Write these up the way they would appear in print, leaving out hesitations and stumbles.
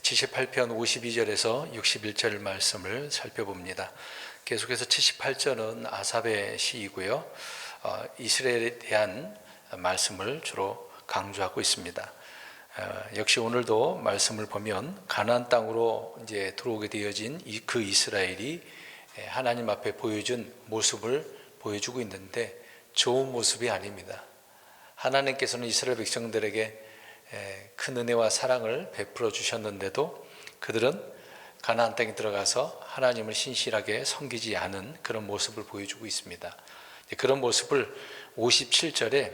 78편 52절에서 61절 말씀을 살펴봅니다. 계속해서 78절은 아삽의 시이고요. 이스라엘에 대한 말씀을 주로 강조하고 있습니다. 역시 오늘도 말씀을 보면 가나안 땅으로 이제 들어오게 되어진 그 이스라엘이 하나님 앞에 보여준 모습을 보여주고 있는데 좋은 모습이 아닙니다. 하나님께서는 이스라엘 백성들에게 큰 은혜와 사랑을 베풀어 주셨는데도 그들은 가나안 땅에 들어가서 하나님을 신실하게 섬기지 않은 그런 모습을 보여주고 있습니다. 그런 모습을 57절에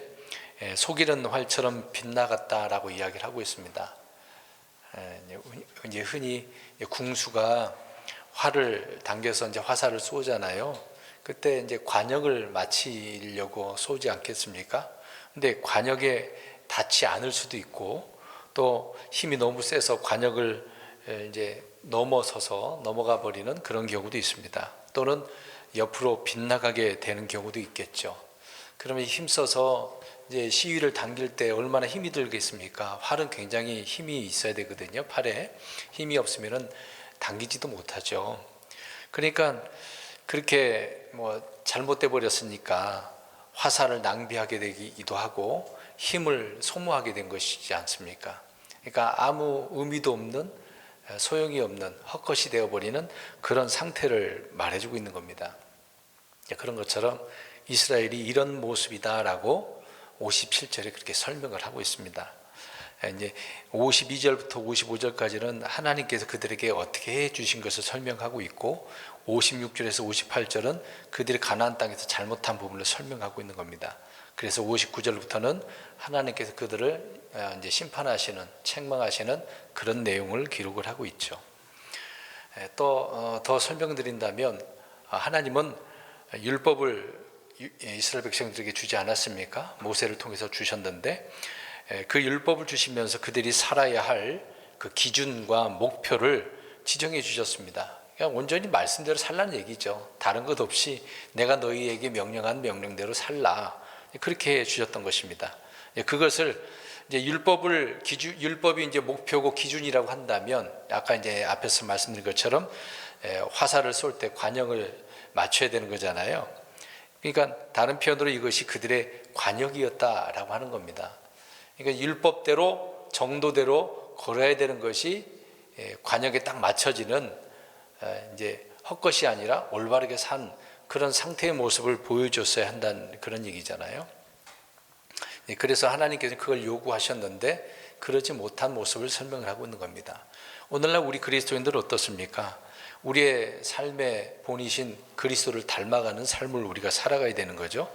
속이는 활처럼 빗나갔다라고 이야기를 하고 있습니다. 이제 흔히 궁수가 활을 당겨서 이제 화살을 쏘잖아요. 그때 이제 관역을 맞추려고 쏘지 않겠습니까? 근데 관역에 닿지 않을 수도 있고 또 힘이 너무 세서 관역을 이제 넘어서서 넘어가 버리는 그런 경우도 있습니다. 또는 옆으로 빗나가게 되는 경우도 있겠죠. 그러면 힘써서 이제 시위를 당길 때 얼마나 힘이 들겠습니까? 활은 굉장히 힘이 있어야 되거든요. 팔에 힘이 없으면은 당기지도 못하죠. 그러니까 그렇게 잘못돼 버렸으니까 화살을 낭비하게 되기도 하고 힘을 소모하게 된 것이지 않습니까? 그러니까 아무 의미도 없는 소용이 없는 헛것이 되어버리는 그런 상태를 말해주고 있는 겁니다. 그런 것처럼 이스라엘이 이런 모습이다라고 57절에 그렇게 설명을 하고 있습니다. 이제 52절부터 55절까지는 하나님께서 그들에게 어떻게 해주신 것을 설명하고 있고 56절에서 58절은 그들이 가나안 땅에서 잘못한 부분을 설명하고 있는 겁니다. 그래서 59절부터는 하나님께서 그들을 이제 심판하시는, 책망하시는 그런 내용을 기록을 하고 있죠. 또 더 설명드린다면 하나님은 율법을 이스라엘 백성들에게 주지 않았습니까? 모세를 통해서 주셨는데 그 율법을 주시면서 그들이 살아야 할 그 기준과 목표를 지정해 주셨습니다. 그냥 온전히 말씀대로 살라는 얘기죠. 다른 것 없이 내가 너희에게 명령한 명령대로 살라. 그렇게 해 주셨던 것입니다. 그것을 이제 율법이 이제 목표고 기준이라고 한다면 아까 이제 앞에서 말씀드린 것처럼 화살을 쏠 때 관역을 맞춰야 되는 거잖아요. 그러니까 다른 표현으로 이것이 그들의 관역이었다라고 하는 겁니다. 그러니까 율법대로 정도대로 걸어야 되는 것이 관역에 딱 맞춰지는 이제 헛것이 아니라 올바르게 산 그런 상태의 모습을 보여줬어야 한다는 그런 얘기잖아요. 그래서 하나님께서 그걸 요구하셨는데 그러지 못한 모습을 설명을 하고 있는 겁니다. 오늘날 우리 그리스도인들 어떻습니까? 우리의 삶의 본이신 그리스도를 닮아가는 삶을 우리가 살아가야 되는 거죠.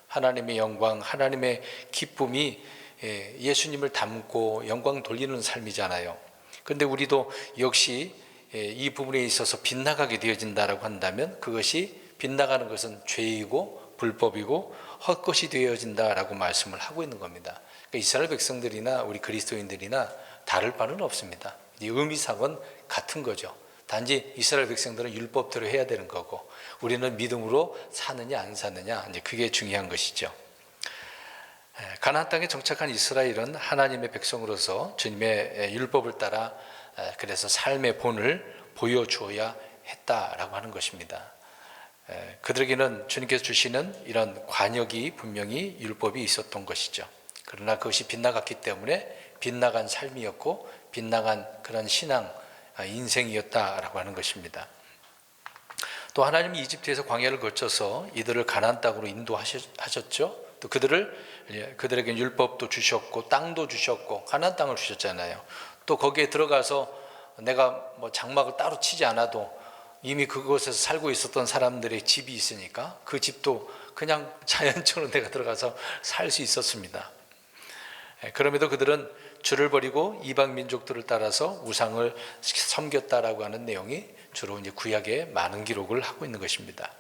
하나님의 영광, 하나님의 기쁨이 예수님을 닮고 영광 돌리는 삶이잖아요. 그런데 우리도 역시 이 부분에 있어서 빗나가게 되어진다라고 한다면 그것이 빗나가는 것은 죄이고 불법이고 헛것이 되어진다라고 말씀을 하고 있는 겁니다. 그러니까 이스라엘 백성들이나 우리 그리스도인들이나 다를 바는 없습니다. 의미상은 같은 거죠. 단지 이스라엘 백성들은 율법대로 해야 되는 거고 우리는 믿음으로 사느냐 안 사느냐 이제 그게 중요한 것이죠. 가나안 땅에 정착한 이스라엘은 하나님의 백성으로서 주님의 율법을 따라 그래서 삶의 본을 보여주어야 했다라고 하는 것입니다. 그들에게는 주님께서 주시는 이런 관역이 분명히 율법이 있었던 것이죠. 그러나 그것이 빗나갔기 때문에 빗나간 삶이었고 빗나간 그런 신앙 인생이었다라고 하는 것입니다. 또 하나님이 이집트에서 광야를 거쳐서 이들을 가나안 땅으로 인도하셨죠. 또 그들에게 율법도 주셨고 땅도 주셨고 가나안 땅을 주셨잖아요. 또 거기에 들어가서 내가 장막을 따로 치지 않아도 이미 그곳에서 살고 있었던 사람들의 집이 있으니까 그 집도 그냥 자연적으로 내가 들어가서 살 수 있었습니다. 그럼에도 그들은 주를 버리고 이방 민족들을 따라서 우상을 섬겼다라고 하는 내용이 주로 이제 구약에 많은 기록을 하고 있는 것입니다.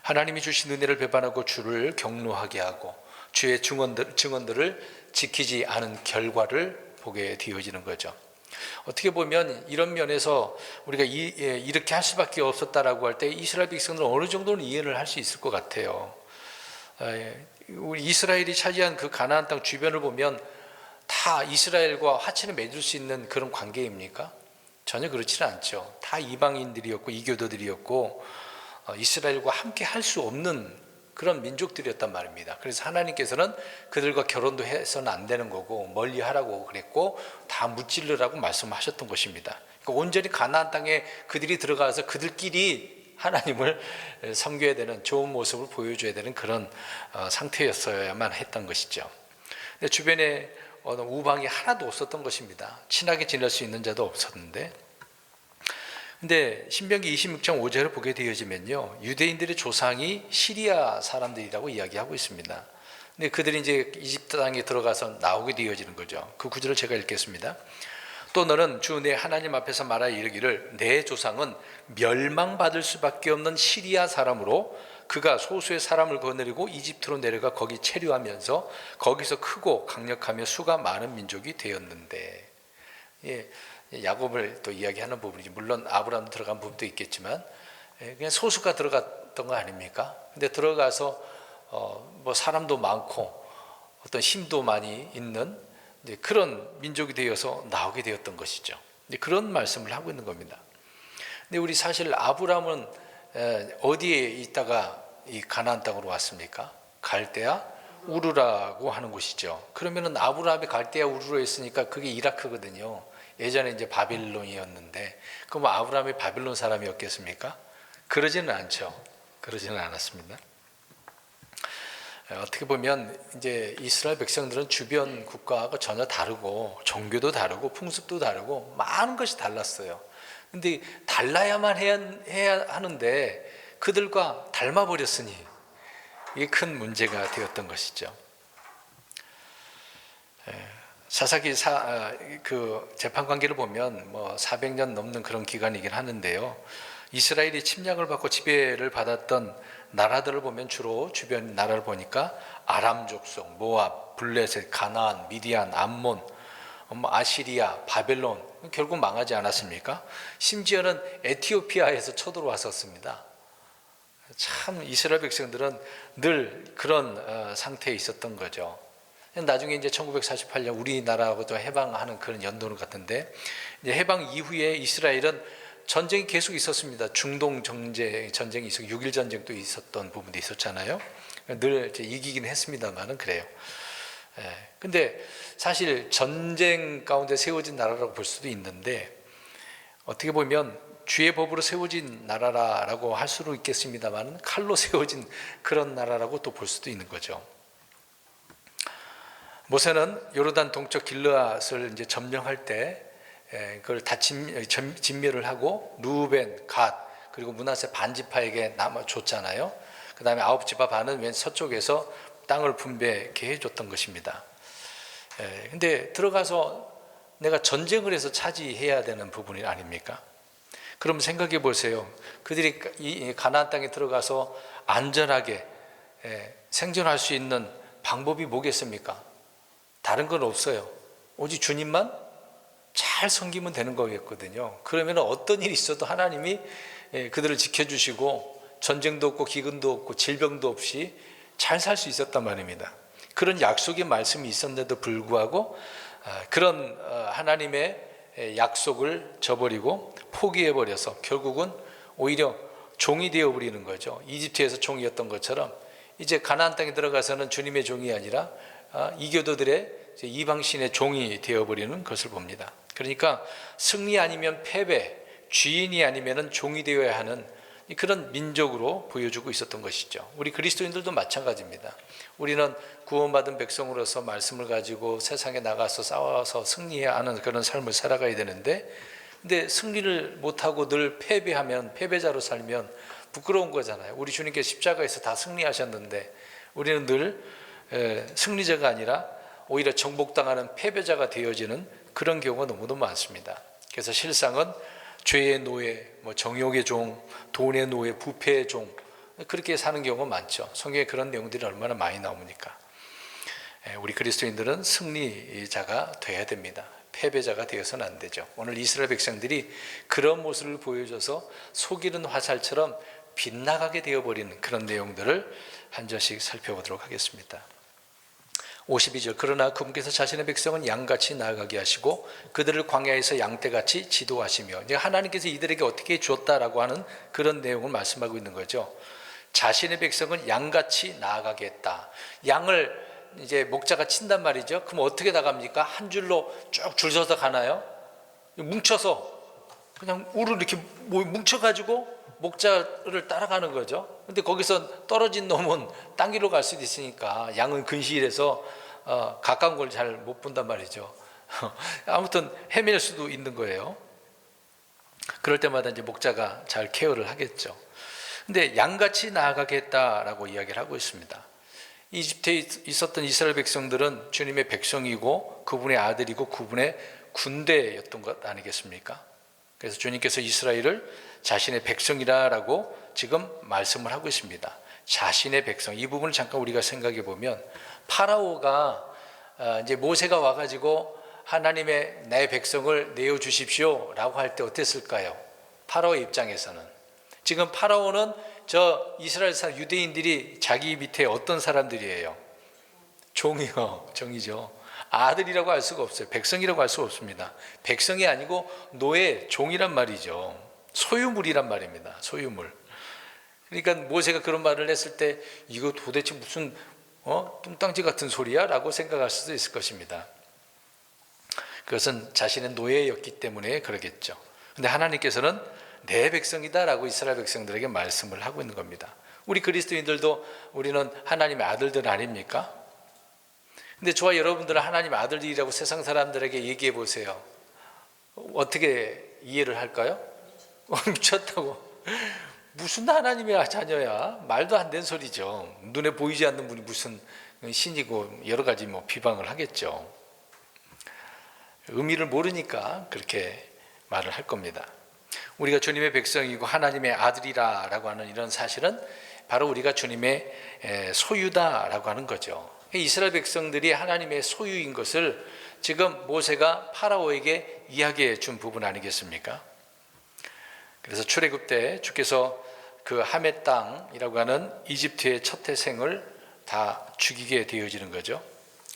하나님이 주신 은혜를 배반하고 주를 경노하게 하고 주의 증언들을 지키지 않은 결과를 보게 되어지는 거죠. 어떻게 보면 이런 면에서 우리가 이렇게 할 수밖에 없었다라고 할 때 이스라엘 백성들은 어느 정도는 이해를 할 수 있을 것 같아요. 우리 이스라엘이 차지한 그 가나안 땅 주변을 보면 다 이스라엘과 화친을 맺을 수 있는 그런 관계입니까? 전혀 그렇지는 않죠. 다 이방인들이었고 이교도들이었고 이스라엘과 함께 할 수 없는 그런 민족들이었단 말입니다. 그래서 하나님께서는 그들과 결혼도 해서는 안 되는 거고 멀리 하라고 그랬고 다 무찔러라고 말씀하셨던 것입니다. 그러니까 온전히 가나안 땅에 그들이 들어가서 그들끼리 하나님을 섬겨야 되는, 좋은 모습을 보여줘야 되는 그런 상태였어야만 했던 것이죠. 근데 주변에 우방이 하나도 없었던 것입니다. 친하게 지낼 수 있는 자도 없었는데, 근데 신명기 26장 5절을 보게 되어지면요, 유대인들의 조상이 시리아 사람들이라고 이야기하고 있습니다. 근데 그들이 이제 이집트 땅에 들어가서 나오게 되어지는 거죠. 그 구절을 제가 읽겠습니다. 또 너는 주 내 하나님 앞에서 말하여 이르기를 내 조상은 멸망받을 수밖에 없는 시리아 사람으로 그가 소수의 사람을 거느리고 이집트로 내려가 거기 체류하면서 거기서 크고 강력하며 수가 많은 민족이 되었는데, 야곱을 또 이야기하는 부분이지. 물론 아브라함도 들어간 부분도 있겠지만 그냥 소수가 들어갔던 거 아닙니까? 근데 들어가서 뭐 사람도 많고 어떤 힘도 많이 있는 그런 민족이 되어서 나오게 되었던 것이죠. 그런 말씀을 하고 있는 겁니다. 근데 우리 사실 아브라함은 어디에 있다가 이 가나안 땅으로 왔습니까? 갈대아 우르라고 하는 곳이죠. 그러면은 아브라함이 갈대아 우르로 있으니까 그게 이라크거든요. 예전에 이제 바빌론이었는데, 그럼 아브라함이 바빌론 사람이었겠습니까? 그러지는 않죠. 그러지는 않았습니다. 어떻게 보면 이제 이스라엘 백성들은 주변 국가하고 전혀 다르고 종교도 다르고 풍습도 다르고 많은 것이 달랐어요. 근데 달라야만 해야 하는데 그들과 닮아버렸으니 이게 큰 문제가 되었던 것이죠. 사사기 그 재판 관계를 보면 뭐 400년 넘는 그런 기간이긴 하는데요, 이스라엘이 침략을 받고 지배를 받았던 나라들을 보면 주로 주변 나라를 보니까 아람 족속, 모압, 블레셋, 가나안, 미디안, 암몬, 아시리아, 바벨론, 결국 망하지 않았습니까? 심지어는 에티오피아에서 쳐들어왔었습니다. 참 이스라엘 백성들은 늘 그런 상태에 있었던 거죠. 나중에 이제 1948년 우리나라하고도 해방하는 그런 연도는 같은데, 이제 해방 이후에 이스라엘은 전쟁이 계속 있었습니다. 중동 전쟁이 있었고 6.1 전쟁도 있었던 부분도 있었잖아요. 늘 이제 이기긴 했습니다만은 그래요. 근데 사실 전쟁 가운데 세워진 나라라고 볼 수도 있는데, 어떻게 보면 주의 법으로 세워진 나라라고 할 수도 있겠습니다만 칼로 세워진 그런 나라라고 또 볼 수도 있는 거죠. 모세는 요르단 동쪽 길르앗을 이제 점령할 때 그걸 다 진멸을 하고 루벤, 갓 그리고 므낫세 반지파에게 줬잖아요. 그 다음에 9지파 반은 왼 서쪽에서 땅을 분배케 해줬던 것입니다. 근데 들어가서 내가 전쟁을 해서 차지해야 되는 부분이 아닙니까? 그럼 생각해 보세요. 그들이 이 가나안 땅에 들어가서 안전하게 생존할 수 있는 방법이 뭐겠습니까? 다른 건 없어요. 오직 주님만 잘 섬기면 되는 거겠거든요. 그러면 어떤 일이 있어도 하나님이 그들을 지켜주시고 전쟁도 없고 기근도 없고 질병도 없이 잘 살 수 있었단 말입니다. 그런 약속의 말씀이 있었는데도 불구하고 그런 하나님의 약속을 저버리고 포기해버려서 결국은 오히려 종이 되어버리는 거죠. 이집트에서 종이었던 것처럼 이제 가나안 땅에 들어가서는 주님의 종이 아니라 이교도들의 이방신의 종이 되어버리는 것을 봅니다. 그러니까 승리 아니면 패배, 주인이 아니면 종이 되어야 하는 그런 민족으로 보여주고 있었던 것이죠. 우리 그리스도인들도 마찬가지입니다. 우리는 구원받은 백성으로서 말씀을 가지고 세상에 나가서 싸워서 승리해야 하는 그런 삶을 살아가야 되는데, 근데 승리를 못하고 늘 패배하면, 패배자로 살면 부끄러운 거잖아요. 우리 주님께서 십자가에서 다 승리하셨는데 우리는 늘 승리자가 아니라 오히려 정복당하는 패배자가 되어지는 그런 경우가 너무도 많습니다. 그래서 실상은 죄의 노예, 정욕의 종, 돈의 노예, 부패의 종, 그렇게 사는 경우가 많죠. 성경에 그런 내용들이 얼마나 많이 나옵니까? 우리 그리스도인들은 승리자가 되어야 됩니다. 패배자가 되어서는 안 되죠. 오늘 이스라엘 백성들이 그런 모습을 보여줘서 속이는 화살처럼 빗나가게 되어버리는 그런 내용들을 한 절씩 살펴보도록 하겠습니다. 52절 그러나 그분께서 자신의 백성은 양같이 나아가게 하시고 그들을 광야에서 양떼같이 지도하시며, 이제 하나님께서 이들에게 어떻게 주었다라고 하는 그런 내용을 말씀하고 있는 거죠. 자신의 백성은 양같이 나아가게 했다. 양을 이제 목자가 친단 말이죠. 그럼 어떻게 나갑니까? 한 줄로 쭉 줄 서서 가나요? 뭉쳐서 그냥 우르르 이렇게 뭉쳐가지고 목자를 따라가는 거죠. 근데 거기서 떨어진 놈은 딴 길로 갈 수도 있으니까 양은 근시일해서 가까운 걸 잘 못 본단 말이죠. 아무튼 헤맬 수도 있는 거예요. 그럴 때마다 이제 목자가 잘 케어를 하겠죠. 근데 양같이 나아가게 했다라고 이야기를 하고 있습니다. 이집트에 있었던 이스라엘 백성들은 주님의 백성이고 그분의 아들이고 그분의 군대였던 것 아니겠습니까? 그래서 주님께서 이스라엘을 자신의 백성이라고 지금 말씀을 하고 있습니다. 자신의 백성, 이 부분을 잠깐 우리가 생각해 보면, 파라오가 이제 모세가 와가지고 하나님의 내 백성을 내어 주십시오라고 할 때 어땠을까요? 파라오의 입장에서는 지금 파라오는 저 이스라엘 사람 유대인들이 자기 밑에 어떤 사람들이에요? 종이요, 정이죠. 아들이라고 할 수가 없어요. 백성이라고 할 수가 없습니다. 백성이 아니고 노예, 종이란 말이죠. 소유물이란 말입니다. 소유물. 그러니까 모세가 그런 말을 했을 때 이거 도대체 무슨 뚱땅지 같은 소리야? 라고 생각할 수도 있을 것입니다. 그것은 자신의 노예였기 때문에 그러겠죠. 근데 하나님께서는 내 백성이다 라고 이스라엘 백성들에게 말씀을 하고 있는 겁니다. 우리 그리스도인들도 우리는 하나님의 아들들 아닙니까? 근데 저와 여러분들은 하나님의 아들들이라고 세상 사람들에게 얘기해 보세요. 어떻게 이해를 할까요? 미쳤다고. 무슨 하나님의 자녀야? 말도 안 되는 소리죠. 눈에 보이지 않는 분이 무슨 신이고 여러 가지 비방을 하겠죠. 의미를 모르니까 그렇게 말을 할 겁니다. 우리가 주님의 백성이고 하나님의 아들이라고 하는 이런 사실은 바로 우리가 주님의 소유다라고 하는 거죠. 이스라엘 백성들이 하나님의 소유인 것을 지금 모세가 파라오에게 이야기해 준 부분 아니겠습니까? 그래서 출애굽 때 주께서 그 하멜 땅이라고 하는 이집트의 첫 태생을 다 죽이게 되어지는 거죠.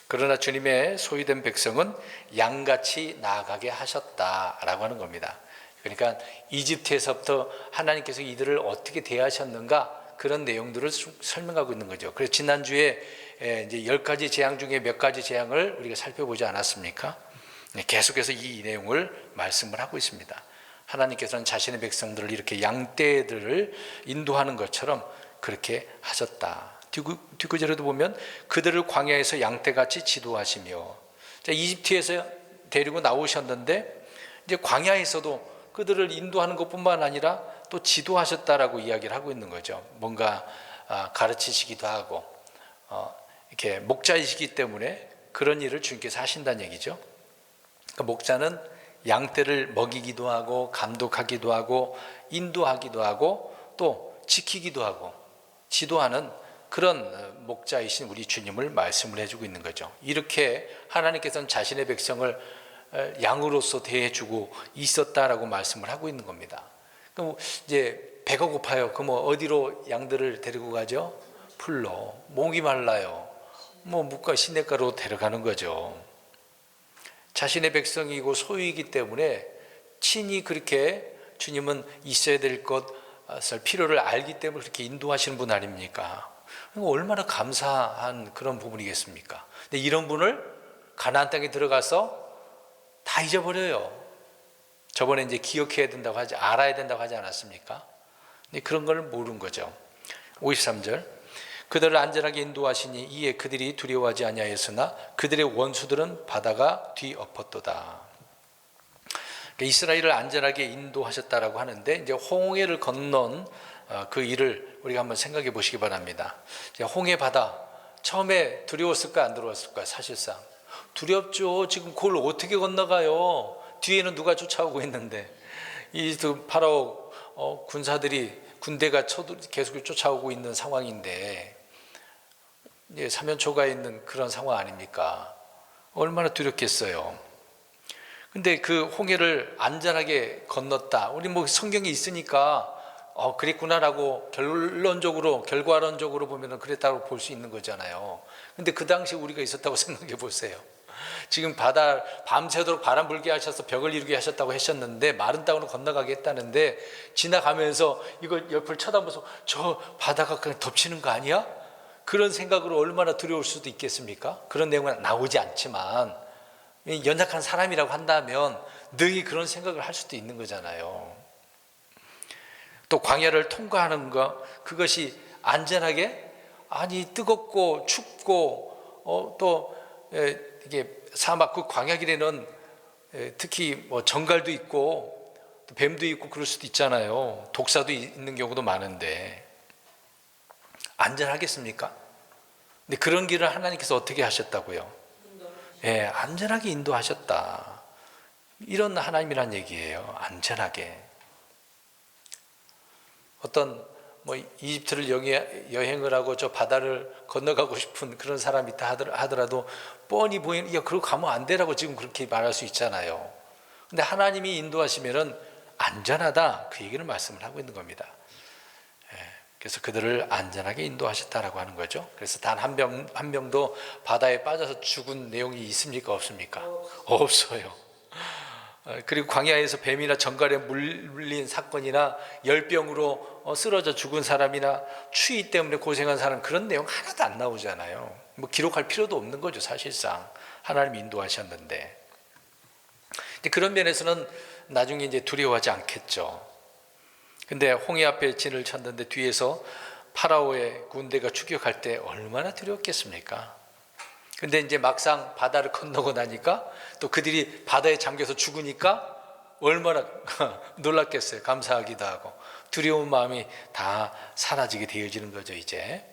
그러나 주님의 소유된 백성은 양같이 나아가게 하셨다라고 하는 겁니다. 그러니까 이집트에서부터 하나님께서 이들을 어떻게 대하셨는가, 그런 내용들을 설명하고 있는 거죠. 그래서 지난주에 이제 10가지 재앙 중에 몇 가지 재앙을 우리가 살펴보지 않았습니까? 계속해서 이 내용을 말씀을 하고 있습니다. 하나님께서는 자신의 백성들을 이렇게 양떼들을 인도하는 것처럼 그렇게 하셨다. 뒷구절에도 보면 그들을 광야에서 양떼같이 지도하시며, 이집트에서 데리고 나오셨는데 이제 광야에서도 그들을 인도하는 것뿐만 아니라 또 지도하셨다라고 이야기를 하고 있는 거죠. 뭔가 가르치시기도 하고 이렇게 목자이시기 때문에 그런 일을 주님께서 하신다는 얘기죠. 그러니까 목자는 양떼를 먹이기도 하고 감독하기도 하고 인도하기도 하고 또 지키기도 하고 지도하는 그런 목자이신 우리 주님을 말씀을 해주고 있는 거죠. 이렇게 하나님께서는 자신의 백성을 양으로서 대해주고 있었다라고 말씀을 하고 있는 겁니다. 그럼 이제 배가 고파요. 그럼 어디로 양들을 데리고 가죠? 풀로. 목이 말라요. 묵과 시냇가로 데려가는 거죠. 자신의 백성이고 소유이기 때문에 친히 그렇게 주님은 있어야 될 것을 필요를 알기 때문에 그렇게 인도하시는 분 아닙니까? 얼마나 감사한 그런 부분이겠습니까? 근데 이런 분을 가나안 땅에 들어가서 다 잊어버려요. 저번에 이제 기억해야 된다고 알아야 된다고 하지 않았습니까? 근데 그런 걸 모르는 거죠. 53절 그들을 안전하게 인도하시니 이에 그들이 두려워하지 아니하였으나 그들의 원수들은 바다가 뒤엎었도다. 이스라엘을 안전하게 인도하셨다라고 하는데 이제 홍해를 건넌 그 일을 우리가 한번 생각해 보시기 바랍니다. 홍해 바다 처음에 두려웠을까 안 두려웠을까? 사실상 두렵죠. 지금 그걸 어떻게 건너가요? 뒤에는 누가 쫓아오고 있는데 이 파라오 군대가 계속 쫓아오고 있는 상황인데 사면초가에 있는 그런 상황 아닙니까? 얼마나 두렵겠어요. 근데 그 홍해를 안전하게 건넜다. 우리 성경이 있으니까 그랬구나라고 결과론적으로 보면 그랬다고 볼 수 있는 거잖아요. 근데 그 당시 우리가 있었다고 생각해 보세요. 지금 바다 밤새도록 바람 불게 하셔서 벽을 이루게 하셨다고 하셨는데 마른 땅으로 건너가게 했다는데 지나가면서 이걸 옆을 쳐다보면서 저 바다가 그냥 덮치는 거 아니야? 그런 생각으로 얼마나 두려울 수도 있겠습니까? 그런 내용은 나오지 않지만 연약한 사람이라고 한다면 능히 그런 생각을 할 수도 있는 거잖아요. 또 광야를 통과하는 것, 그것이 안전하게, 아니 뜨겁고 춥고 또 이게 사막 그 광야길에는 특히 뭐 정갈도 있고 또 뱀도 있고 그럴 수도 있잖아요. 독사도 있는 경우도 많은데 안전하겠습니까? 근데 그런 길을 하나님께서 어떻게 하셨다고요? 안전하게 인도하셨다. 이런 하나님이란 얘기예요. 안전하게. 어떤 뭐 이집트를 여행을 하고 저 바다를 건너가고 싶은 그런 사람이 있다 하더라도 뻔히 보이는, 야, 그러고 가면 안 되라고 지금 그렇게 말할 수 있잖아요. 근데 하나님이 인도하시면은 안전하다, 그 얘기를 말씀을 하고 있는 겁니다. 그래서 그들을 안전하게 인도하셨다라고 하는 거죠. 그래서 단 한 명도 바다에 빠져서 죽은 내용이 있습니까? 없습니까? 없어요. 그리고 광야에서 뱀이나 정갈에 물린 사건이나 열병으로 쓰러져 죽은 사람이나 추위 때문에 고생한 사람, 그런 내용 하나도 안 나오잖아요. 뭐 기록할 필요도 없는 거죠. 사실상 하나님이 인도하셨는데. 그런 면에서는 나중에 이제 두려워하지 않겠죠. 근데 홍해 앞에 진을 쳤는데 뒤에서 파라오의 군대가 추격할 때 얼마나 두려웠겠습니까? 근데 이제 막상 바다를 건너고 나니까 또 그들이 바다에 잠겨서 죽으니까 얼마나 놀랐겠어요. 감사하기도 하고 두려운 마음이 다 사라지게 되어지는 거죠, 이제.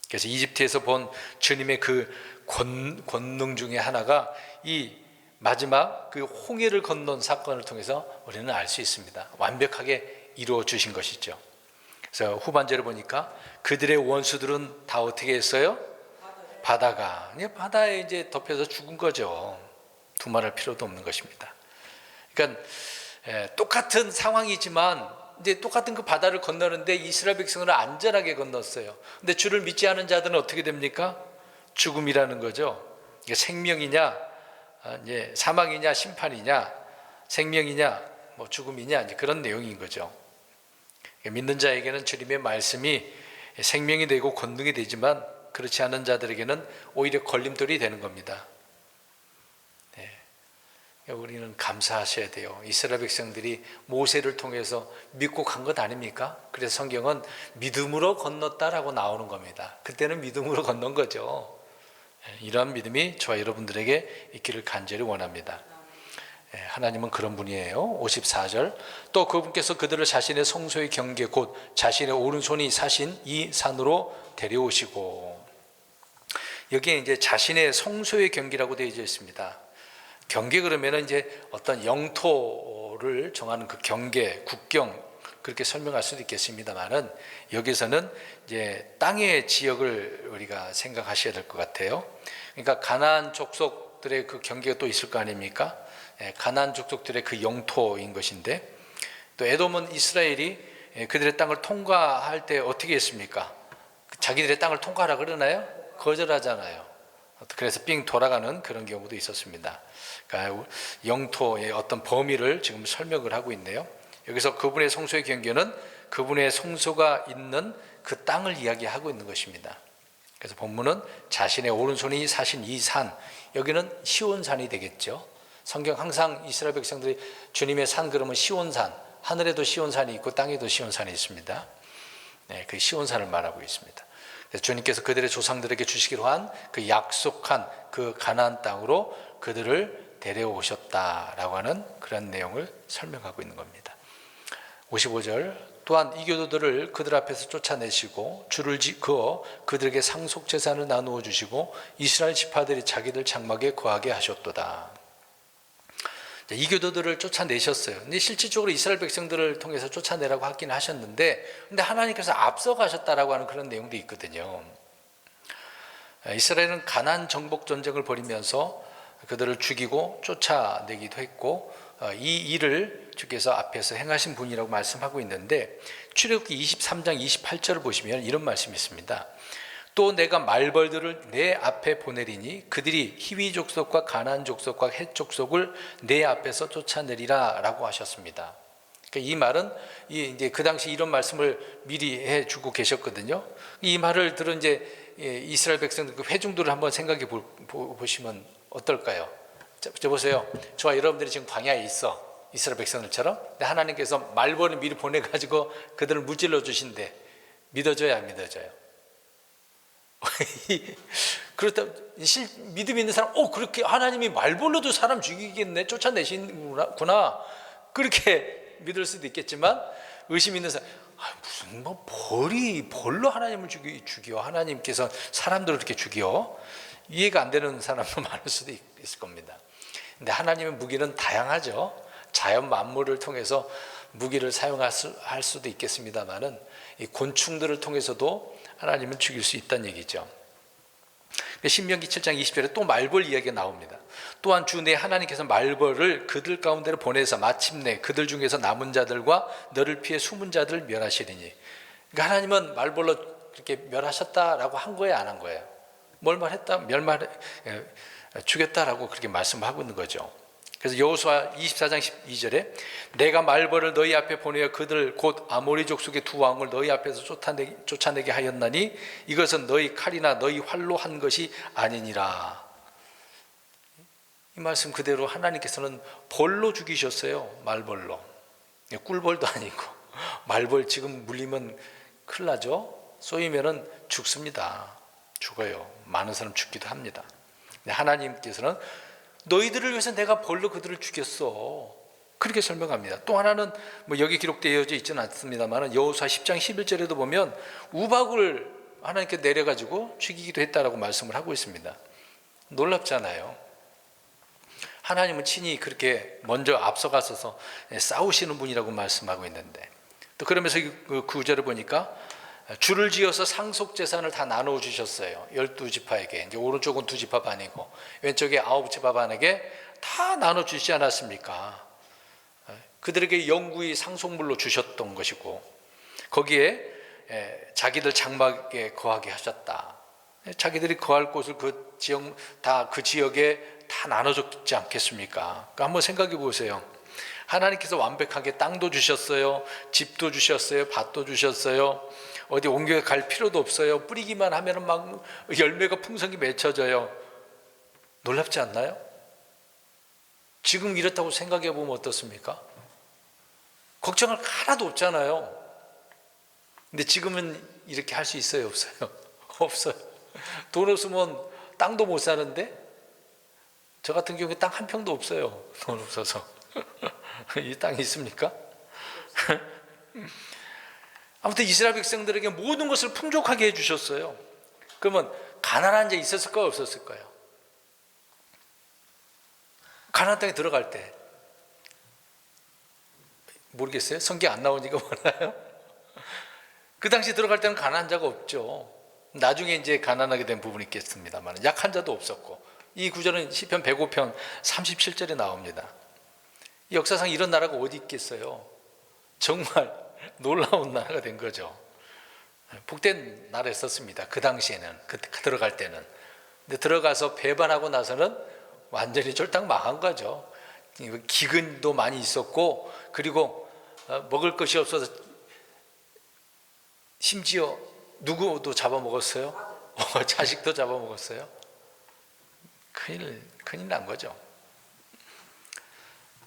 그래서 이집트에서 본 주님의 그 권능 중에 하나가 이 마지막 그 홍해를 건넌 사건을 통해서 우리는 알 수 있습니다. 완벽하게 이루어 주신 것이죠. 그래서 후반절을 보니까 그들의 원수들은 다 어떻게 했어요? 바다에 이제 덮여서 죽은 거죠. 두말할 필요도 없는 것입니다. 그러니까 똑같은 상황이지만 이제 똑같은 그 바다를 건너는데 이스라엘 백성은 안전하게 건넜어요. 근데 주를 믿지 않은 자들은 어떻게 됩니까? 죽음이라는 거죠. 이게 생명이냐, 이제 사망이냐, 심판이냐, 생명이냐, 뭐 죽음이냐, 이제 그런 내용인 거죠. 믿는 자에게는 주님의 말씀이 생명이 되고 권능이 되지만 그렇지 않은 자들에게는 오히려 걸림돌이 되는 겁니다. 우리는 감사하셔야 돼요. 이스라엘 백성들이 모세를 통해서 믿고 간 것 아닙니까? 그래서 성경은 믿음으로 건넜다라고 나오는 겁니다. 그때는 믿음으로 건넌 거죠. 이러한 믿음이 저와 여러분들에게 있기를 간절히 원합니다. 하나님은 그런 분이에요. 54절, 또 그분께서 그들을 자신의 성소의 경계 곧 자신의 오른손이 사신 이 산으로 데려오시고, 여기에 이제 자신의 성소의 경계라고 되어 있습니다. 경계 그러면 이제 어떤 영토를 정하는 그 경계, 국경, 그렇게 설명할 수도 있겠습니다만은 여기서는 이제 땅의 지역을 우리가 생각하셔야 될 것 같아요. 그러니까 가나안 족속들의 그 경계가 또 있을 거 아닙니까? 가나안 족속들의 그 영토인 것인데, 또 에돔은 이스라엘이 그들의 땅을 통과할 때 어떻게 했습니까? 자기들의 땅을 통과하라 그러나요? 거절하잖아요. 그래서 삥 돌아가는 그런 경우도 있었습니다. 그러니까 영토의 어떤 범위를 지금 설명을 하고 있네요. 여기서 그분의 성소의 경계는 그분의 성소가 있는 그 땅을 이야기하고 있는 것입니다. 그래서 본문은 자신의 오른손이 사신 이 산, 여기는 시온산이 되겠죠. 성경 항상 이스라엘 백성들이 주님의 산 그러면 시온산, 하늘에도 시온산이 있고 땅에도 시온산이 있습니다. 그 시온산을 말하고 있습니다. 그래서 주님께서 그들의 조상들에게 주시기로 한 그 약속한 그 가나안 땅으로 그들을 데려오셨다라고 하는 그런 내용을 설명하고 있는 겁니다. 55절, 또한 이 교도들을 그들 앞에서 쫓아내시고 줄을 그어 그들에게 상속재산을 나누어 주시고 이스라엘 지파들이 자기들 장막에 거하게 하셨도다. 이 교도들을 쫓아내셨어요. 근데 실질적으로 이스라엘 백성들을 통해서 쫓아내라고 하긴 하셨는데, 근데 하나님께서 앞서가셨다라고 하는 그런 내용도 있거든요. 이스라엘은 가나안 정복 전쟁을 벌이면서 그들을 죽이고 쫓아내기도 했고, 이 일을 주께서 앞에서 행하신 분이라고 말씀하고 있는데, 출애굽기 23장 28절을 보시면 이런 말씀이 있습니다. 또 내가 말벌들을 내 앞에 보내리니 그들이 히위 족속과 가나안 족속과 헷 족속을 내 앞에서 쫓아내리라 라고 하셨습니다. 그러니까 이 말은 이제 그 당시 이런 말씀을 미리 해주고 계셨거든요. 이 말을 들은 이제 이스라엘 백성들 그 회중들을 한번 생각해 보시면 어떨까요? 저 보세요. 저와 여러분들이 지금 광야에 있어, 이스라엘 백성들처럼. 근데 하나님께서 말벌을 미리 보내가지고 그들을 무찔러 주신대. 믿어져요, 안 믿어져요? 그렇다 믿음 있는 사람, 그렇게 하나님이 말벌로도 사람 죽이겠네, 쫓아내시는구나, 그렇게 믿을 수도 있겠지만, 의심 있는 사람, 무슨 벌로 하나님을 죽여, 하나님께서 사람들을 이렇게 죽여, 이해가 안 되는 사람도 많을 수도 있을 겁니다. 근데 하나님의 무기는 다양하죠. 자연 만물을 통해서 무기를 사용할 수도 있겠습니다만은, 이 곤충들을 통해서도 하나님은 죽일 수 있다는 얘기죠. 신명기 7장 20절에 또 말벌 이야기가 나옵니다. 또한 주 내 하나님께서 말벌을 그들 가운데로 보내서 마침내 그들 중에서 남은 자들과 너를 피해 숨은 자들을 멸하시리니. 그러니까 하나님은 말벌로 그렇게 멸하셨다라고 한 거예요, 안 한 거예요? 뭘 말했다? 죽였다라고 그렇게 말씀하고 있는 거죠. 그래서 여호수아 24장 12절에 내가 말벌을 너희 앞에 보내어 그들 곧 아모리 족속의 두 왕을 너희 앞에서 쫓아내게 하였나니 이것은 너희 칼이나 너희 활로 한 것이 아니니라. 이 말씀 그대로 하나님께서는 벌로 죽이셨어요. 말벌로. 꿀벌도 아니고 말벌 지금 물리면 큰일 나죠. 쏘이면은 죽습니다. 죽어요. 많은 사람 죽기도 합니다. 하나님께서는 너희들을 위해서 내가 벌로 그들을 죽였어, 그렇게 설명합니다. 또 하나는 여기 기록되어 있지는 않습니다만 여호수아 10장 11절에도 보면 우박을 하나님께 내려가지고 죽이기도 했다라고 말씀을 하고 있습니다. 놀랍잖아요. 하나님은 친히 그렇게 먼저 앞서가셔서 싸우시는 분이라고 말씀하고 있는데, 또 그러면서 그 구절을 보니까 줄을 지어서 상속재산을 다 나누어 주셨어요. 12지파에게. 이제 오른쪽은 2지파 반이고 왼쪽에 9지파 반에게 다 나눠 주시지 않았습니까? 그들에게 영구히 상속물로 주셨던 것이고, 거기에 자기들 장막에 거하게 하셨다. 자기들이 거할 곳을 그 지역에 다 나눠줬지 않겠습니까? 그러니까 한번 생각해 보세요. 하나님께서 완벽하게 땅도 주셨어요, 집도 주셨어요, 밭도 주셨어요, 어디 옮겨 갈 필요도 없어요. 뿌리기만 하면 막 열매가 풍성히 맺혀져요. 놀랍지 않나요? 지금 이렇다고 생각해 보면 어떻습니까? 걱정할 거 하나도 없잖아요. 근데 지금은 이렇게 할 수 있어요, 없어요? 없어요. 돈 없으면 땅도 못 사는데, 저 같은 경우에 땅 한 평도 없어요. 돈 없어서. 이 땅이 있습니까? 아무튼 이스라엘 백성들에게 모든 것을 풍족하게 해주셨어요. 그러면 가난한 자 있었을까요, 없었을까요? 가나안 땅에 들어갈 때 모르겠어요. 성경 안 나오니까 몰라요. 그 당시 들어갈 때는 가난한 자가 없죠. 나중에 이제 가난하게 된 부분이 있겠습니다만 약한 자도 없었고, 이 구절은 시편 105편 37절에 나옵니다. 역사상 이런 나라가 어디 있겠어요? 정말 놀라운 나라가 된 거죠. 복된 나라였었습니다. 그 당시에는, 들어갈 때는. 근데 들어가서 배반하고 나서는 완전히 쫄딱 망한 거죠. 기근도 많이 있었고, 그리고 먹을 것이 없어서 심지어 누구도 잡아먹었어요. 자식도 잡아먹었어요. 큰일 난 거죠.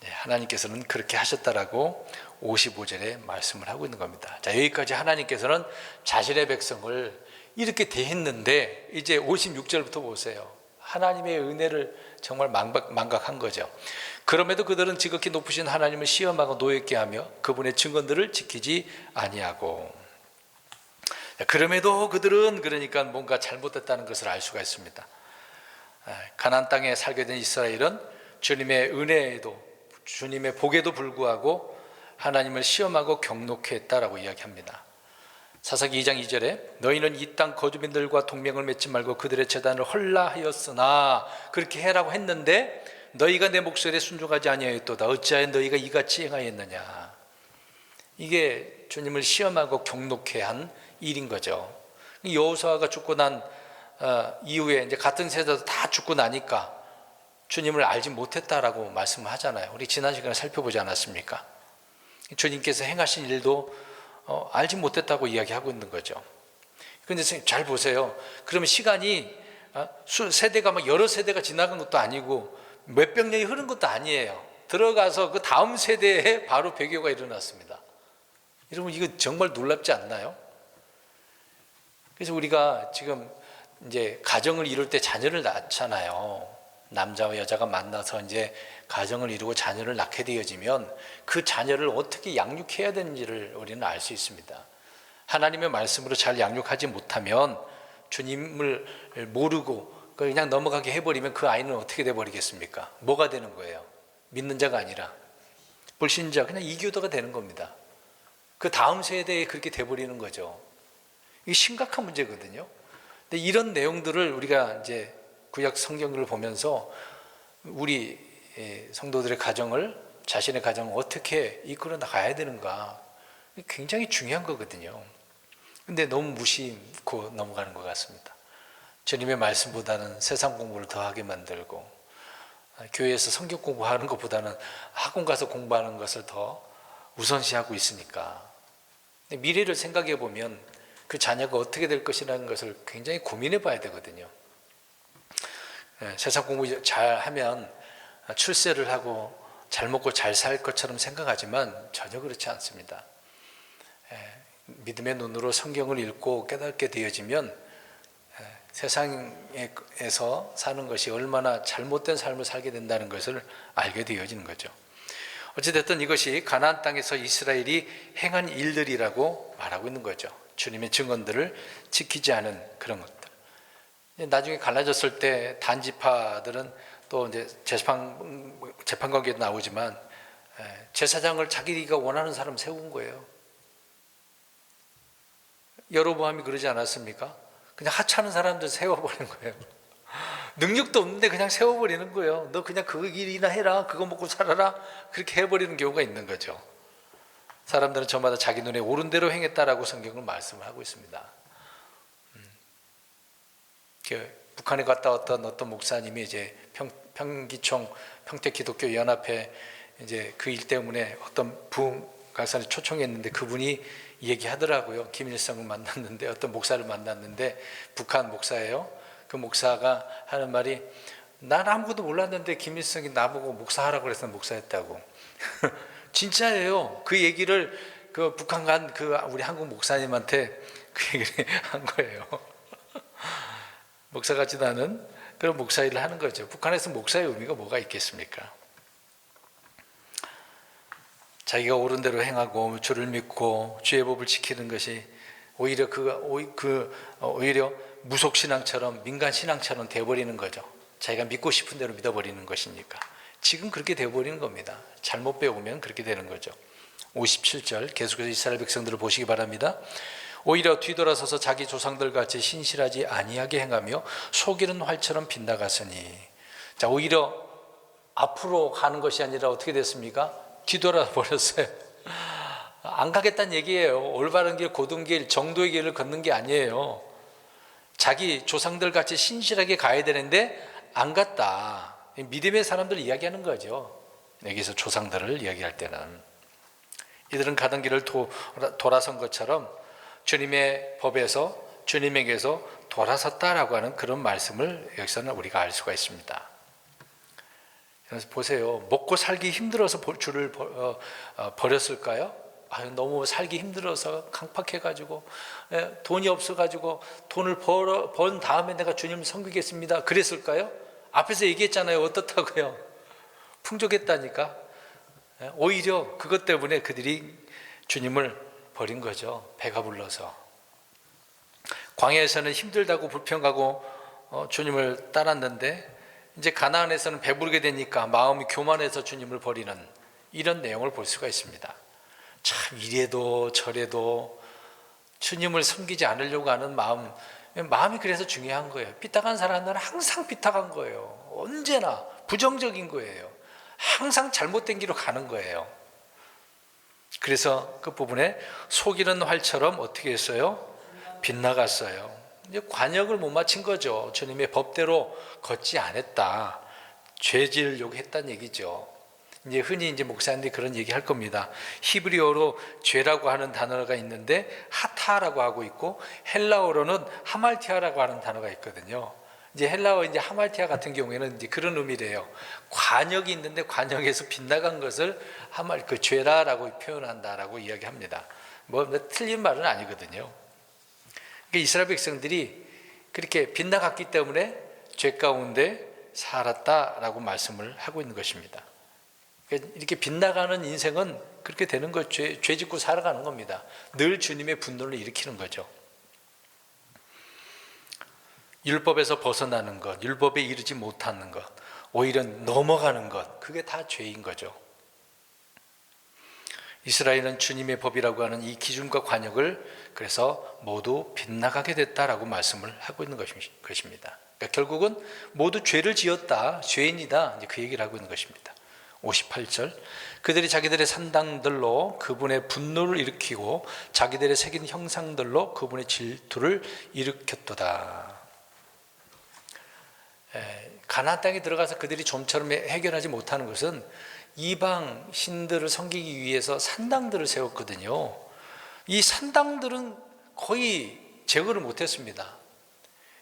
하나님께서는 그렇게 하셨다라고 55절에 말씀을 하고 있는 겁니다. 자, 여기까지 하나님께서는 자신의 백성을 이렇게 대했는데, 이제 56절부터 보세요. 하나님의 은혜를 정말 망각한 거죠. 그럼에도 그들은 지극히 높으신 하나님을 시험하고 노엽게 하며 그분의 증언들을 지키지 아니하고. 그럼에도 그들은, 그러니까 뭔가 잘못됐다는 것을 알 수가 있습니다. 가나안 땅에 살게 된 이스라엘은 주님의 은혜에도, 주님의 복에도 불구하고 하나님을 시험하고 경노케 했다라고 이야기합니다. 사사기 2장 2절에 너희는 이 땅 거주민들과 동맹을 맺지 말고 그들의 제단을 헐라하였으나, 그렇게 해라고 했는데 너희가 내 목소리에 순종하지 아니하였도다. 어찌하여 너희가 이같이 행하였느냐. 이게 주님을 시험하고 경록해 한 일인 거죠. 여호수아가 죽고 난 이후에 이제 같은 세대도 다 죽고 나니까 주님을 알지 못했다라고 말씀하잖아요. 우리 지난 시간에 살펴보지 않았습니까? 주님께서 행하신 일도 알지 못했다고 이야기하고 있는 거죠. 그런데 잘 보세요. 그러면 시간이 세대가 막 여러 세대가 지나간 것도 아니고 몇백 년이 흐른 것도 아니에요. 들어가서 그 다음 세대에 바로 배교가 일어났습니다. 여러분, 이거 정말 놀랍지 않나요? 그래서 우리가 지금 이제 가정을 이룰 때 자녀를 낳잖아요. 남자와 여자가 만나서 이제 가정을 이루고 자녀를 낳게 되어지면 그 자녀를 어떻게 양육해야 되는지를 우리는 알 수 있습니다. 하나님의 말씀으로 잘 양육하지 못하면, 주님을 모르고 그냥 넘어가게 해버리면 그 아이는 어떻게 돼버리겠습니까? 뭐가 되는 거예요? 믿는 자가 아니라 불신자, 그냥 이교도가 되는 겁니다. 그 다음 세대에 그렇게 돼버리는 거죠. 이게 심각한 문제거든요. 근데 이런 내용들을 우리가 이제 구약 성경을 보면서 우리 성도들의 가정을, 자신의 가정을 어떻게 이끌어 나가야 되는가, 굉장히 중요한 거거든요. 근데 너무 무심코 넘어가는 것 같습니다. 주님의 말씀보다는 세상 공부를 더 하게 만들고, 교회에서 성경 공부하는 것보다는 학원 가서 공부하는 것을 더 우선시하고 있으니까, 미래를 생각해 보면 그 자녀가 어떻게 될 것이라는 것을 굉장히 고민해 봐야 되거든요. 세상 공부 잘 하면 출세를 하고 잘 먹고 잘 살 것처럼 생각하지만 전혀 그렇지 않습니다. 믿음의 눈으로 성경을 읽고 깨닫게 되어지면 세상에서 사는 것이 얼마나 잘못된 삶을 살게 된다는 것을 알게 되어지는 거죠. 어찌됐든 이것이 가나안 땅에서 이스라엘이 행한 일들이라고 말하고 있는 거죠. 주님의 증언들을 지키지 않은 그런 것들. 나중에 갈라졌을 때 단지파들은 또 이제 재판 관계도 나오지만 제사장을 자기가 원하는 사람 세운 거예요. 여로보암이 그러지 않았습니까? 그냥 하찮은 사람들 세워버린 거예요. 능력도 없는데 그냥 세워버리는 거예요. 너 그냥 그 일이나 해라, 그거 먹고 살아라, 그렇게 해버리는 경우가 있는 거죠. 사람들은 저마다 자기 눈에 옳은 대로 행했다라고 성경을 말씀을 하고 있습니다. 북한에 갔다 왔던 어떤 목사님이 이제 평기총 평택기독교 연합회 이제 그 일 때문에 어떤 부각사를 초청했는데 그분이 얘기하더라고요. 김일성을 만났는데, 어떤 목사를 만났는데, 북한 목사예요. 그 목사가 하는 말이, 난 아무것도 몰랐는데 김일성이 나보고 목사하라고 그래서 목사했다고. 진짜예요. 그 얘기를 그 북한 간 그 우리 한국 목사님한테 그 얘기를 한 거예요. 목사 같지도 않은 그런 목사 일을 하는 거죠. 북한에서 목사의 의미가 뭐가 있겠습니까? 자기가 옳은 대로 행하고 주를 믿고 주의 법을 지키는 것이 오히려 오히려 무속 신앙처럼, 민간 신앙처럼 되어버리는 거죠. 자기가 믿고 싶은 대로 믿어버리는 것이니까. 지금 그렇게 되어버리는 겁니다. 잘못 배우면 그렇게 되는 거죠. 57절 계속해서 이스라엘 백성들을 보시기 바랍니다. 오히려 뒤돌아서서 자기 조상들 같이 신실하지 아니하게 행하며 속이는 활처럼 빗나갔으니. 자, 오히려 앞으로 가는 것이 아니라 어떻게 됐습니까? 뒤돌아 버렸어요. 안 가겠다는 얘기예요. 올바른 길, 고든 길, 정도의 길을 걷는 게 아니에요. 자기 조상들 같이 신실하게 가야 되는데 안 갔다. 믿음의 사람들 이야기하는 거죠. 여기서 조상들을 이야기할 때는 이들은 가던 길을 돌아선 것처럼 주님의 법에서, 주님에게서 돌아섰다라고 하는 그런 말씀을 여기서는 우리가 알 수가 있습니다. 그래서 보세요. 먹고 살기 힘들어서 주를 버렸을까요? 너무 살기 힘들어서 강팍해가지고 돈이 없어가지고 돈을 번 다음에 내가 주님을 섬기겠습니다, 그랬을까요? 앞에서 얘기했잖아요. 어떻다고요? 풍족했다니까. 오히려 그것 때문에 그들이 주님을 버린 거죠. 배가 불러서. 광야에서는 힘들다고 불평하고 주님을 따랐는데, 이제 가나안에서는 배부르게 되니까 마음이 교만해서 주님을 버리는 이런 내용을 볼 수가 있습니다. 참 이래도 저래도 주님을 섬기지 않으려고 하는 마음이 그래서 중요한 거예요. 삐딱한 사람들은 항상 삐딱한 거예요. 언제나 부정적인 거예요. 항상 잘못된 길로 가는 거예요. 그래서 그 부분에 속이는 활처럼 어떻게 했어요? 빗나갔어요. 이제 관역을 못 맞춘 거죠. 주님의 법대로 걷지 않았다. 죄지으려고 했다는 얘기죠. 이제 흔히 이제 목사님들이 그런 얘기 할 겁니다. 히브리어로 죄라고 하는 단어가 있는데 하타라고 하고 있고 헬라어로는 하말티아라고 하는 단어가 있거든요. 이제 헬라어 이제 하말티아 같은 경우에는 이제 그런 의미래요. 관역이 있는데 관역에서 빗나간 것을 그 죄라라고 표현한다라고 이야기합니다. 뭐 틀린 말은 아니거든요. 그러니까 이스라엘 백성들이 그렇게 빗나갔기 때문에 죄 가운데 살았다라고 말씀을 하고 있는 것입니다. 그러니까 이렇게 빗나가는 인생은 그렇게 되는 것, 죄 짓고 살아가는 겁니다. 늘 주님의 분노를 일으키는 거죠. 율법에서 벗어나는 것, 율법에 이르지 못하는 것, 오히려 넘어가는 것, 그게 다 죄인 거죠. 이스라엘은 주님의 법이라고 하는 이 기준과 관역을 그래서 모두 빗나가게 됐다라고 말씀을 하고 있는 것입니다. 그러니까 결국은 모두 죄를 지었다, 죄인이다, 이제 그 얘기를 하고 있는 것입니다. 58절, 그들이 자기들의 산당들로 그분의 분노를 일으키고 자기들의 새긴 형상들로 그분의 질투를 일으켰도다. 가나안 땅에 들어가서 그들이 좀처럼 해결하지 못하는 것은 이방 신들을 섬기기 위해서 산당들을 세웠거든요. 이 산당들은 거의 제거를 못했습니다.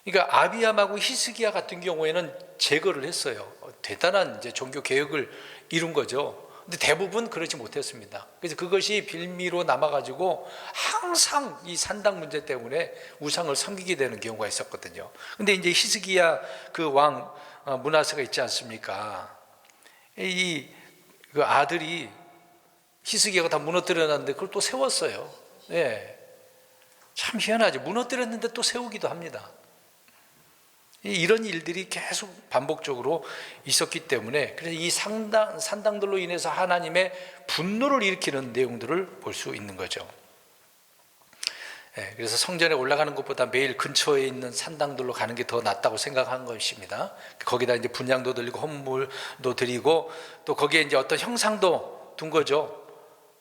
그러니까 아비암하고 히스기야 같은 경우에는 제거를 했어요. 대단한 이제 종교 개혁을 이룬 거죠. 근데 대부분 그렇지 못했습니다. 그래서 그것이 빌미로 남아가지고 항상 이 산당 문제 때문에 우상을 섬기게 되는 경우가 있었거든요. 근데 이제 히스기야 그 왕 므낫세가 있지 않습니까? 그 아들이 히스기야가 다 무너뜨려 놨는데 그걸 또 세웠어요. 예. 참 희한하죠. 무너뜨렸는데 또 세우기도 합니다. 이런 일들이 계속 반복적으로 있었기 때문에 그래서 이 산당들로 인해서 하나님의 분노를 일으키는 내용들을 볼 수 있는 거죠. 그래서 성전에 올라가는 것보다 매일 근처에 있는 산당들로 가는 게 더 낫다고 생각한 것입니다. 거기다 이제 분향도 드리고 헌물도 드리고 또 거기에 이제 어떤 형상도 둔 거죠.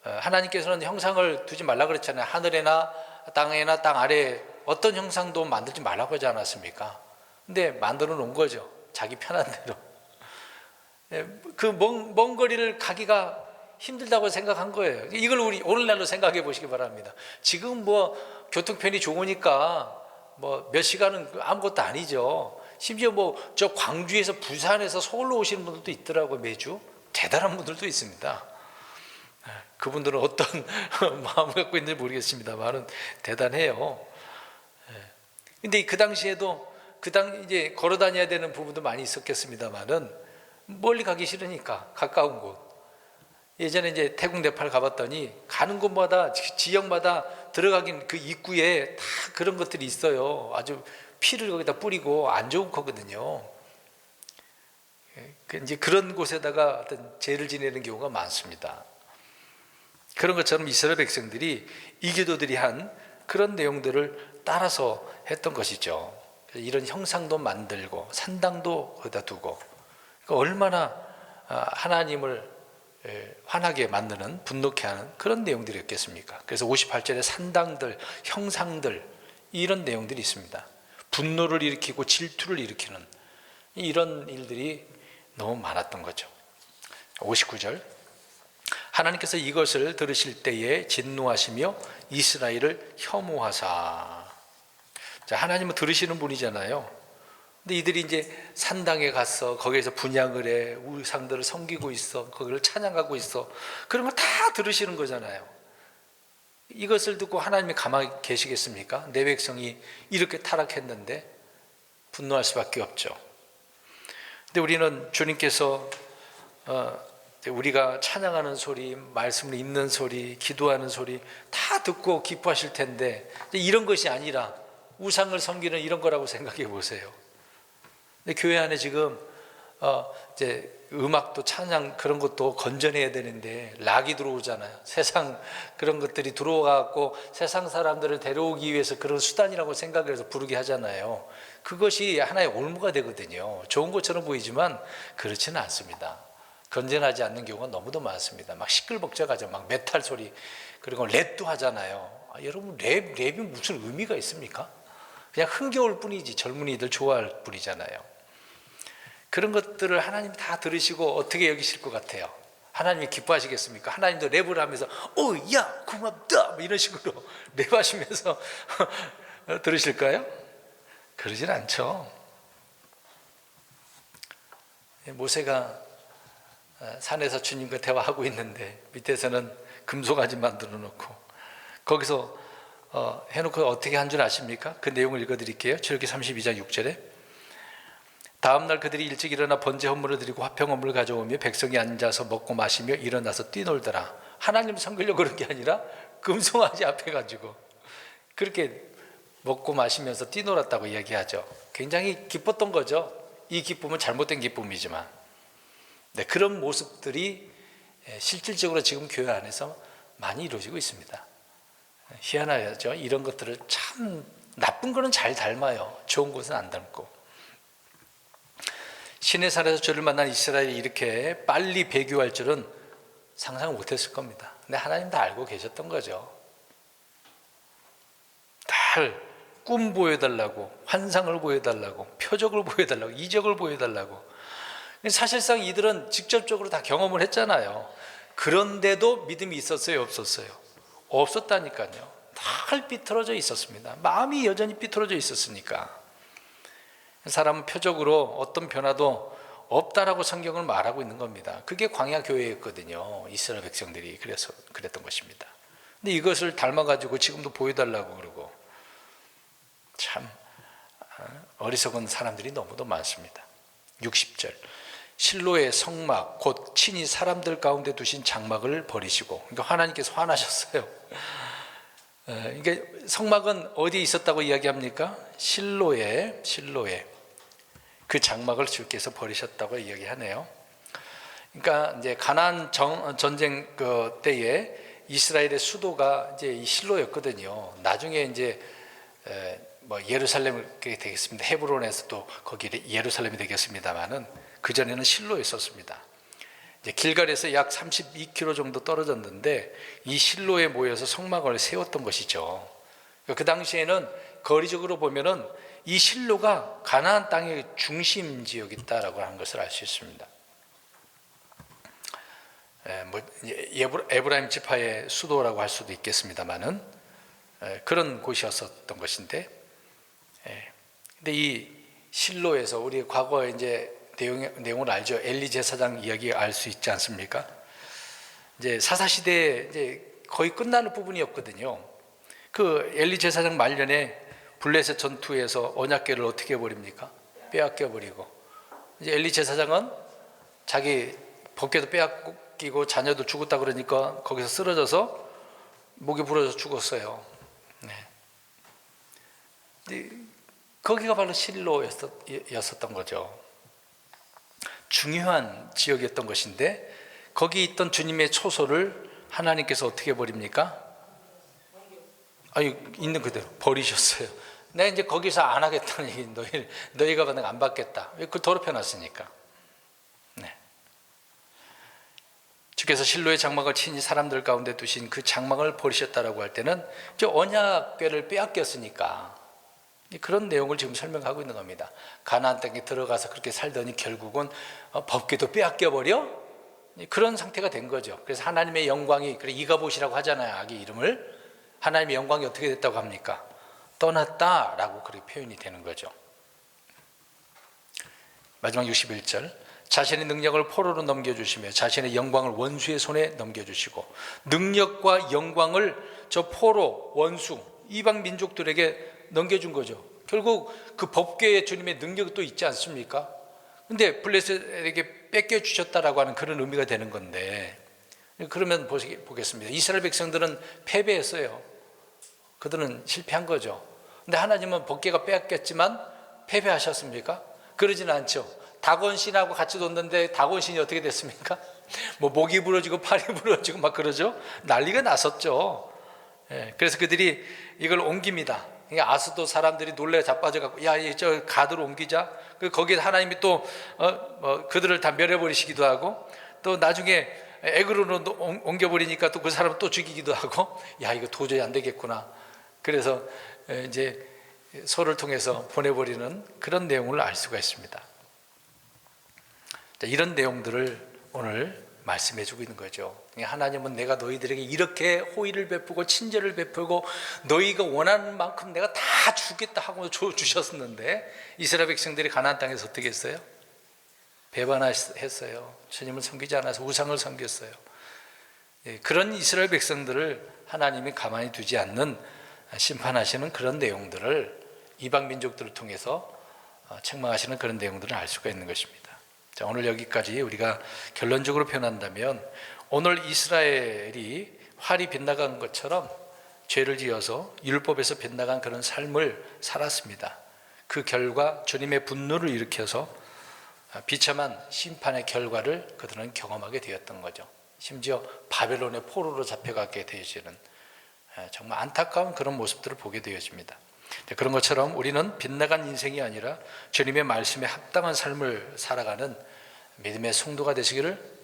하나님께서는 형상을 두지 말라 그랬잖아요. 하늘에나 땅에나 땅 아래에 어떤 형상도 만들지 말라고 하지 않았습니까? 근데 만들어 놓은 거죠. 자기 편한 대로. 그 먼 거리를 가기가 힘들다고 생각한 거예요. 이걸 우리 오늘날로 생각해 보시기 바랍니다. 지금 뭐 교통편이 좋으니까 뭐 몇 시간은 아무것도 아니죠. 심지어 뭐 저 광주에서 부산에서 서울로 오시는 분들도 있더라고요. 매주. 대단한 분들도 있습니다. 그분들은 어떤 마음을 갖고 있는지 모르겠습니다만은 대단해요. 근데 그 당시에도 이제 걸어 다녀야 되는 부분도 많이 있었겠습니다만은 멀리 가기 싫으니까 가까운 곳. 예전에 이제 태국 네팔 가봤더니 가는 곳마다 지역마다 들어가긴 그 입구에 다 그런 것들이 있어요. 아주 피를 거기다 뿌리고 안 좋은 거거든요. 이제 그런 곳에다가 어떤 죄를 지내는 경우가 많습니다. 그런 것처럼 이스라엘 백성들이 이교도들이 한 그런 내용들을 따라서 했던 것이죠. 이런 형상도 만들고 산당도 거기다 두고 얼마나 하나님을 화나게 만드는 분노케 하는 그런 내용들이었겠습니까? 그래서 58절에 산당들, 형상들 이런 내용들이 있습니다. 분노를 일으키고 질투를 일으키는 이런 일들이 너무 많았던 거죠. 59절, 하나님께서 이것을 들으실 때에 진노하시며 이스라엘을 혐오하사. 자, 하나님은 들으시는 분이잖아요. 근데 이들이 이제 산당에 가서 거기에서 분향을 해, 우상들을 섬기고 있어, 거기를 찬양하고 있어. 그런 걸 다 들으시는 거잖아요. 이것을 듣고 하나님이 가만히 계시겠습니까? 내 백성이 이렇게 타락했는데 분노할 수밖에 없죠. 근데 우리는 주님께서 우리가 찬양하는 소리, 말씀을 읽는 소리, 기도하는 소리 다 듣고 기뻐하실 텐데 이런 것이 아니라 우상을 섬기는 이런 거라고 생각해 보세요. 근데 교회 안에 지금 이제 음악도 찬양 그런 것도 건전해야 되는데 락이 들어오잖아요. 세상 그런 것들이 들어와갖고 세상 사람들을 데려오기 위해서 그런 수단이라고 생각을 해서 부르게 하잖아요. 그것이 하나의 올무가 되거든요. 좋은 것처럼 보이지만 그렇지는 않습니다. 건전하지 않는 경우가 너무도 많습니다. 막 시끌벅적하죠. 막 메탈 소리, 그리고 랩도 하잖아요. 여러분, 랩이 무슨 의미가 있습니까? 그냥 흥겨울 뿐이지 젊은이들 좋아할 뿐이잖아요. 그런 것들을 하나님 다 들으시고 어떻게 여기실 것 같아요? 하나님이 기뻐하시겠습니까? 하나님도 랩을 하면서 야 고맙다 뭐 이런 식으로 랩하시면서 들으실까요? 그러진 않죠. 모세가 산에서 주님과 대화하고 있는데 밑에서는 금송아지 만들어 놓고 거기서 해놓고 어떻게 한 줄 아십니까? 그 내용을 읽어드릴게요. 출애굽기 32장 6절에 다음날 그들이 일찍 일어나 번제 헌물을 드리고 화평 헌물을 가져오며 백성이 앉아서 먹고 마시며 일어나서 뛰놀더라. 하나님 섬기려고 그런 게 아니라 금송아지 앞에 가지고 그렇게 먹고 마시면서 뛰놀았다고 이야기하죠. 굉장히 기뻤던 거죠. 이 기쁨은 잘못된 기쁨이지만 네, 그런 모습들이 실질적으로 지금 교회 안에서 많이 이루어지고 있습니다. 희한하죠. 이런 것들을 참 나쁜 거는 잘 닮아요. 좋은 것은 안 닮고. 시내산에서 주를 만난 이스라엘이 이렇게 빨리 배교할 줄은 상상 못했을 겁니다. 근데 하나님 다 알고 계셨던 거죠. 달 꿈 보여달라고, 환상을 보여달라고, 표적을 보여달라고, 이적을 보여달라고. 사실상 이들은 직접적으로 다 경험을 했잖아요. 그런데도 믿음이 있었어요, 없었어요? 없었다니까요. 다 삐뚤어져 있었습니다. 마음이 여전히 삐뚤어져 있었으니까. 사람은 표적으로 어떤 변화도 없다라고 성경을 말하고 있는 겁니다. 그게 광야 교회였거든요. 이스라엘 백성들이 그래서 그랬던 것입니다. 근데 이것을 닮아가지고 지금도 보여달라고 그러고 참 어리석은 사람들이 너무도 많습니다. 60절 실로의 성막 곧 친히 사람들 가운데 두신 장막을 버리시고, 그러니까 하나님께서 화나셨어요. 그러니까 성막은 어디에 있었다고 이야기합니까? 실로에 그 장막을 주께서 버리셨다고 이야기하네요. 그러니까 이제 가나안 전쟁 그 때에 이스라엘의 수도가 이제 이 실로였거든요. 나중에 이제 뭐 예루살렘이 되겠습니다. 헤브론에서 또 거기 예루살렘이 되겠습니다만은 그 전에는 실로에 있었습니다. 이제 길갈에서 약 32km 정도 떨어졌는데 이 실로에 모여서 성막을 세웠던 것이죠. 그 당시에는 거리적으로 보면은 이 실로가 가나안 땅의 중심 지역이다라고 하는 것을 알 수 있습니다. 뭐 에브라임 지파의 수도라고 할 수도 있겠습니다만은 그런 곳이었었던 것인데, 근데 이 실로에서 우리 과거에 이제 내용을 알죠. 엘리 제사장 이야기 알 수 있지 않습니까? 이제 사사 시대에 이제 거의 끝나는 부분이었거든요. 그 엘리 제사장 말년에 블레셋 전투에서 언약궤를 어떻게 해버립니까? 빼앗겨 버리고, 이제 엘리 제사장은 자기 법궤도 빼앗기고 자녀도 죽었다 그러니까 거기서 쓰러져서 목이 부러져 죽었어요. 네. 거기가 바로 실로였었던 거죠. 중요한 지역이었던 것인데 거기 있던 주님의 초소를 하나님께서 어떻게 버립니까? 아니, 있는 그대로 버리셨어요. 내가 이제 거기서 안 하겠다는 얘기, 너희가 내가 안 받겠다. 그걸 더럽혀 놨으니까. 네. 주께서 실로의 장막을 친히 사람들 가운데 두신 그 장막을 버리셨다라고 할 때는 이제 언약궤를 빼앗겼으니까 그런 내용을 지금 설명하고 있는 겁니다. 가나안 땅에 들어가서 그렇게 살더니 결국은 법궤도 빼앗겨 버려? 그런 상태가 된 거죠. 그래서 하나님의 영광이, 그래 이가봇이라고 하잖아요. 아기 이름을. 하나님의 영광이 어떻게 됐다고 합니까? 떠났다라고 그렇게 표현이 되는 거죠. 마지막 61절 자신의 능력을 포로로 넘겨주시며 자신의 영광을 원수의 손에 넘겨주시고, 능력과 영광을 저 포로, 원수, 이방 민족들에게 넘겨준 거죠. 결국 그 법궤에 주님의 능력이 또 있지 않습니까? 근데 블레셋에게 뺏겨주셨다라고 하는 그런 의미가 되는 건데, 그러면 보겠습니다. 이스라엘 백성들은 패배했어요. 그들은 실패한 거죠. 근데 하나님은 법궤가 빼앗겼지만 패배하셨습니까? 그러지는 않죠. 다곤신하고 같이 뒀는데 다곤신이 어떻게 됐습니까? 뭐 목이 부러지고 팔이 부러지고 막 그러죠. 난리가 났었죠. 그래서 그들이 이걸 옮깁니다. 그러니까 아스도 사람들이 놀래 자빠져갖고 저 가드로 옮기자. 거기에 하나님이 또 그들을 다 멸해버리시기도 하고, 또 나중에 에그로로 옮겨버리니까 또 그 사람을 또 죽이기도 하고, 이거 도저히 안 되겠구나. 그래서 이제 소를 통해서 보내버리는 그런 내용을 알 수가 있습니다. 이런 내용들을 오늘 말씀해 주고 있는 거죠. 하나님은 내가 너희들에게 이렇게 호의를 베푸고 친절을 베푸고 너희가 원하는 만큼 내가 다 주겠다 하고 주셨는데, 이스라엘 백성들이 가나안 땅에서 어떻게 했어요? 배반했어요. 주님을 섬기지 않아서 우상을 섬겼어요. 그런 이스라엘 백성들을 하나님이 가만히 두지 않는, 심판하시는 그런 내용들을 이방 민족들을 통해서 책망하시는 그런 내용들을 알 수가 있는 것입니다. 자, 오늘 여기까지 우리가 결론적으로 표현한다면, 오늘 이스라엘이 활이 빗나간 것처럼 죄를 지어서 율법에서 빗나간 그런 삶을 살았습니다. 그 결과 주님의 분노를 일으켜서 비참한 심판의 결과를 그들은 경험하게 되었던 거죠. 심지어 바벨론의 포로로 잡혀가게 되어지는 정말 안타까운 그런 모습들을 보게 되어집니다. 그런 것처럼 우리는 빗나간 인생이 아니라 주님의 말씀에 합당한 삶을 살아가는 믿음의 성도가 되시기를